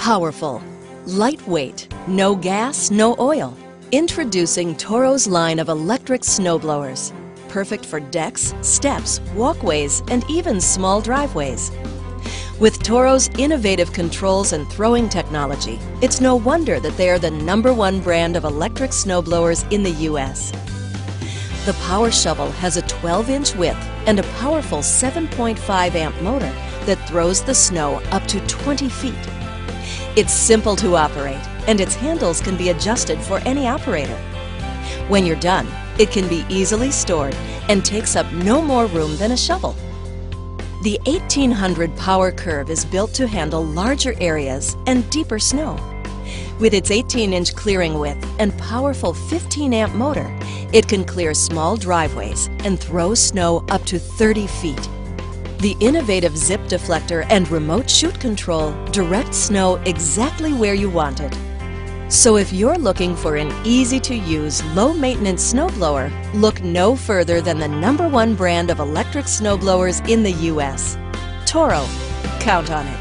Powerful, lightweight, no gas, no oil. Introducing Toro's line of electric snowblowers. Perfect for decks, steps, walkways, and even small driveways. With Toro's innovative controls and throwing technology, it's no wonder that they are the #1 brand of electric snowblowers in the U.S. The Power Shovel has a 12-inch width and a powerful 7.5 amp motor that throws the snow up to 20 feet. It's simple to operate, and its handles can be adjusted for any operator. When you're done, it can be easily stored and takes up no more room than a shovel. The 1800 Power Curve is built to handle larger areas and deeper snow. With its 18-inch clearing width and powerful 15-amp motor, it can clear small driveways and throw snow up to 30 feet. The innovative zip deflector and remote chute control direct snow exactly where you want it. So if you're looking for an easy-to-use, low-maintenance snowblower, look no further than the #1 brand of electric snowblowers in the U.S. Toro. Count on it.